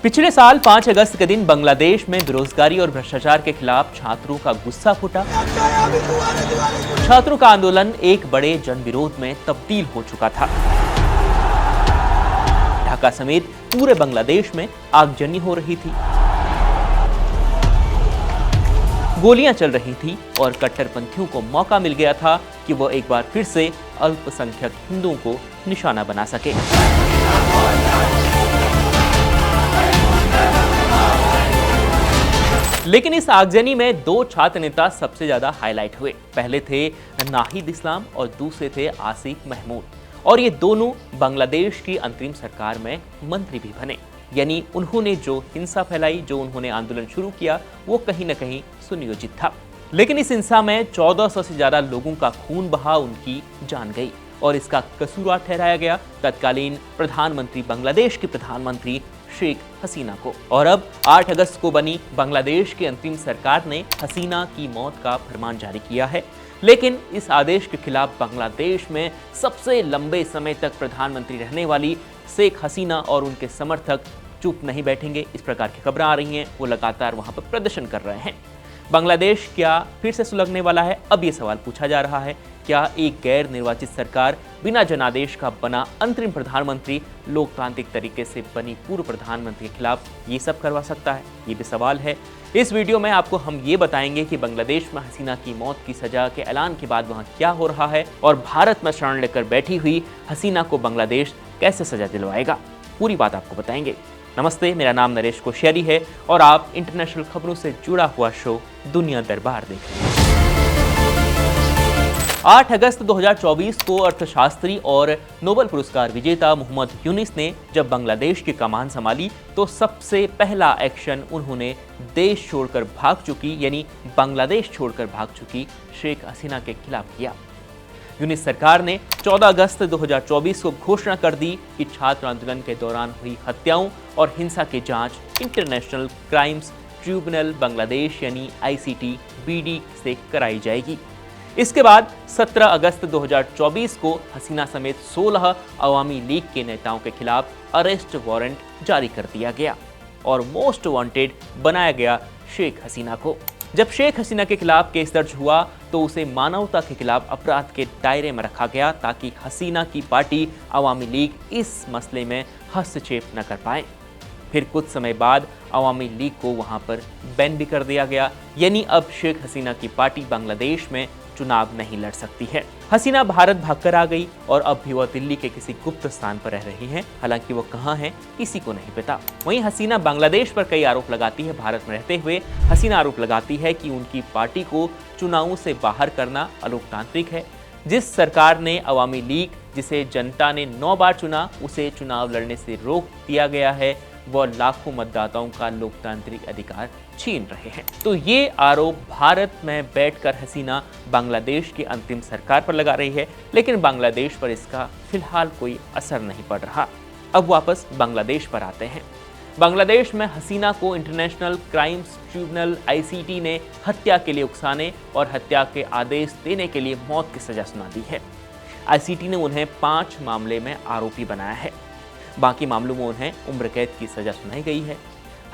पिछले साल 5 अगस्त के दिन बांग्लादेश में बेरोजगारी और भ्रष्टाचार के खिलाफ छात्रों का गुस्सा फूटा। छात्रों का आंदोलन एक बड़े जनविरोध में तब्दील हो चुका था। ढाका समेत पूरे बांग्लादेश में आगजनी हो रही थी, गोलियां चल रही थी और कट्टरपंथियों को मौका मिल गया था कि वो एक बार फिर से अल्पसंख्यक हिंदुओं को निशाना बना सके। लेकिन इस आगजनी में दो छात्र नेता सबसे ज्यादा हाईलाइट हुए। पहले थे नाहिद इस्लाम और दूसरे थे आसिफ महमूद, और ये दोनों बांग्लादेश की अंतरिम सरकार में मंत्री भी बने। यानी उन्होंने जो हिंसा फैलाई, जो उन्होंने आंदोलन शुरू किया, वो कहीं ना कहीं सुनियोजित था। लेकिन इस हिंसा में 1400 से ज्यादा लोगों का खून बहा, उनकी जान गई, और इसका कसूरवार ठहराया गया तत्कालीन प्रधानमंत्री, बांग्लादेश की प्रधानमंत्री शेख हसीना को। और अब 8 अगस्त को बनी बांग्लादेश की अंतरिम सरकार ने हसीना की मौत का फरमान जारी किया है। लेकिन इस आदेश के खिलाफ बांग्लादेश में सबसे लंबे समय तक प्रधानमंत्री रहने वाली शेख हसीना और उनके समर्थक चुप नहीं बैठेंगे। इस प्रकार की खबरें आ रही हैं, वो लगातार वहां पर प्रदर्शन कर रहे हैं। बांग्लादेश क्या फिर से सुलगने वाला है? अब ये सवाल पूछा जा रहा है, क्या एक गैर निर्वाचित सरकार, बिना जनादेश का बना अंतरिम प्रधानमंत्री, लोकतांत्रिक तरीके से बनी पूर्व प्रधानमंत्री के खिलाफ ये सब करवा सकता है? ये भी सवाल है। इस वीडियो में आपको हम ये बताएंगे कि बांग्लादेश में हसीना की मौत की सजा के ऐलान के बाद वहां क्या हो रहा है, और भारत में शरण लेकर बैठी हुई हसीना को बांग्लादेश कैसे सजा दिलवाएगा। पूरी बात आपको बताएंगे। नमस्ते, मेरा नाम नरेश कोश्यारी है और आप इंटरनेशनल खबरों से जुड़ा हुआ शो दुनिया दरबार देख रहे हैं। 8 अगस्त 2024 को अर्थशास्त्री और नोबेल पुरस्कार विजेता मोहम्मद यूनिस ने जब बांग्लादेश की कमान संभाली तो सबसे पहला एक्शन उन्होंने देश छोड़कर भाग चुकी, यानी बांग्लादेश छोड़कर भाग चुकी शेख हसीना के खिलाफ किया। यूनिस सरकार ने 14 अगस्त 2024 को घोषणा कर दी कि छात्र आंदोलन के दौरान हुई हत्याओं और हिंसा की जांच इंटरनेशनल क्राइम्स ट्रिब्यूनल बांग्लादेश यानी ICTBD से कराई जाएगी। इसके बाद 17 अगस्त 2024 को हसीना समेत 16 अवामी लीग के नेताओं के खिलाफ अरेस्ट वारंट जारी कर दिया गया और मोस्ट वांटेड बनाया गया शेख हसीना को। जब शेख हसीना के खिलाफ केस दर्ज हुआ तो उसे मानवता के खिलाफ अपराध के दायरे में रखा गया ताकि हसीना की पार्टी अवामी लीग इस मसले में हस्तक्षेप न कर पाए। फिर कुछ समय बाद अवामी लीग को वहां पर बैन भी कर दिया गया, यानी अब शेख हसीना की पार्टी बांग्लादेश में चुनाव नहीं लड़ सकती है। हसीना भारत भागकर आ गई और अब भी वह दिल्ली के किसी गुप्त स्थान पर रह रही हैं। हालांकि वो कहां हैं किसी को नहीं पता। वहीं हसीना बांग्लादेश पर कई आरोप लगाती है। भारत में रहते हुए हसीना आरोप लगाती है कि उनकी पार्टी को चुनावों से बाहर करना अलोकतांत्रिक है। जिस सरकार ने अवामी लीग, जिसे जनता ने 9 बार चुना, उसे चुनाव लड़ने से रोक दिया गया है, वह लाखों मतदाताओं का लोकतांत्रिक अधिकार छीन रहे हैं। तो ये आरोप भारत में बैठकर हसीना बांग्लादेश की अंतिम सरकार पर लगा रही है, लेकिन बांग्लादेश पर इसका फिलहाल कोई असर नहीं पड़ रहा। अब वापस बांग्लादेश पर आते हैं। बांग्लादेश में हसीना को इंटरनेशनल क्राइम्स ट्रिब्यूनल ICT ने हत्या के लिए उकसाने और हत्या के आदेश देने के लिए मौत की सजा सुना दी है। ICT ने उन्हें 5 मामले में आरोपी बनाया है। बाकी मामलों में उन्हें उम्र कैद की सजा सुनाई गई है।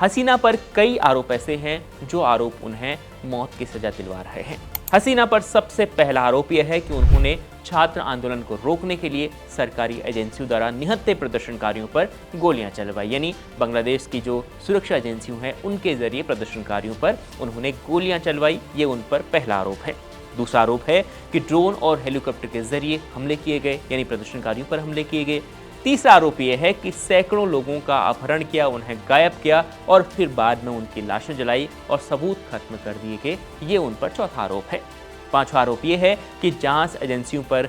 हसीना पर कई आरोप ऐसे हैं जो आरोप उन्हें मौत की सजा दिलवा रहे हैं। हसीना पर सबसे पहला आरोप यह है कि उन्होंने छात्र आंदोलन को रोकने के लिए सरकारी एजेंसियों द्वारा निहत्थे प्रदर्शनकारियों पर गोलियां चलवाई, यानी बांग्लादेश की जो सुरक्षा एजेंसियों हैं उनके जरिए प्रदर्शनकारियों पर उन्होंने गोलियां चलवाई। ये उन पर पहला आरोप है। दूसरा आरोप है कि ड्रोन और हेलीकॉप्टर के जरिए हमले किए गए, यानी प्रदर्शनकारियों पर हमले किए गए। तीसरा आरोप यह है कि सैकड़ों लोगों का अपहरण किया, उन्हें गायब किया और फिर बाद में उनकी लाशें जलाई और सबूत खत्म कर दिए गए। ये उन पर चौथा आरोप है। पांचवा आरोप यह है कि जांच एजेंसियों पर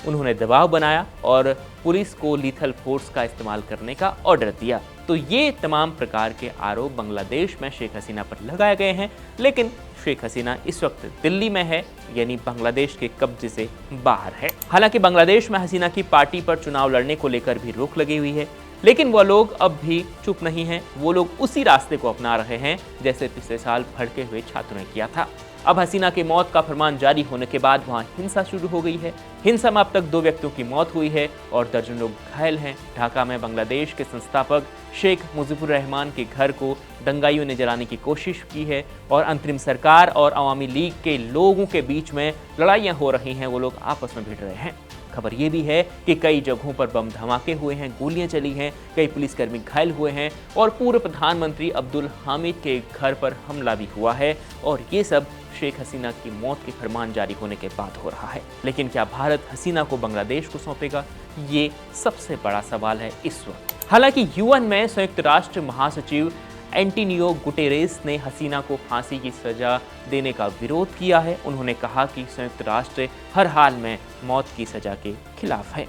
उन्होंने दबाव बनाया और पुलिस को लीथल फोर्स का इस्तेमाल करने का ऑर्डर दिया। तो ये तमाम प्रकार के आरोप बांग्लादेश में शेख हसीना पर लगाए गए हैं, लेकिन शेख हसीना इस वक्त दिल्ली में है, यानी बांग्लादेश के कब्जे से बाहर है। हालांकि बांग्लादेश में हसीना की पार्टी पर चुनाव लड़ने को लेकर भी रोक लगी हुई है। लेकिन वो लोग अब भी चुप नहीं हैं। वो लोग उसी रास्ते को अपना रहे हैं जैसे पिछले साल भड़के हुए छात्रों ने किया था। अब हसीना की मौत का फरमान जारी होने के बाद वहां हिंसा शुरू हो गई है। हिंसा में अब तक 2 व्यक्तियों की मौत हुई है और दर्जन लोग घायल हैं। ढाका में बांग्लादेश के संस्थापक शेख मुजीबुर रहमान के घर को दंगाइयों ने जलाने की कोशिश की है और अंतरिम सरकार और अवामी लीग के लोगों के बीच में लड़ाइयां हो रही हैं। वो लोग आपस में भिड़ रहे हैं। खबर ये भी है कि कई जगहों पर बम धमाके हुए हैं, गोलियां चली हैं, कई पुलिसकर्मी घायल हुए हैं और पूर्व प्रधानमंत्री अब्दुल हामिद के घर पर हमला भी हुआ है। और ये सब शेख हसीना की मौत के फरमान जारी होने के बाद हो रहा है। लेकिन क्या भारत हसीना को बांग्लादेश को सौंपेगा? ये सबसे बड़ा सवाल है इस वक्त। हालांकि यूएन में संयुक्त राष्ट्र महासचिव एंटोनियो गुटेरेस ने हसीना को फांसी की सजा देने का विरोध किया है। उन्होंने कहा कि संयुक्त राष्ट्र हर हाल में मौत की सजा के खिलाफ है।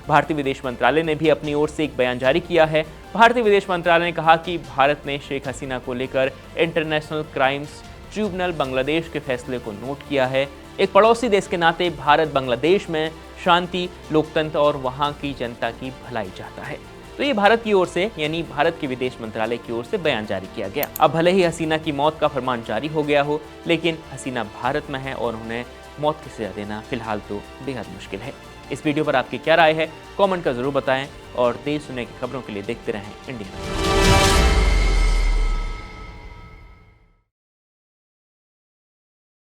भारतीय विदेश मंत्रालय ने भी अपनी ओर से एक बयान जारी किया है। भारतीय विदेश मंत्रालय ने कहा कि भारत ने शेख हसीना को लेकर इंटरनेशनल क्राइम्स ट्रिब्यूनल बांग्लादेश के फैसले को नोट किया है। एक पड़ोसी देश के नाते भारत बांग्लादेश में शांति, लोकतंत्र और वहां की जनता की भलाई चाहता है। तो ये भारत की ओर से, यानी भारत के विदेश मंत्रालय की ओर से बयान जारी किया गया। अब भले ही हसीना की मौत का फरमान जारी हो गया हो, लेकिन हसीना भारत में है और उन्हें मौत की सजा देना फिलहाल तो बेहद मुश्किल है। इस वीडियो पर आपकी क्या राय है? कमेंट कर जरूर बताएं और देश दुनिया की खबरों के लिए देखते रहें इंडिया।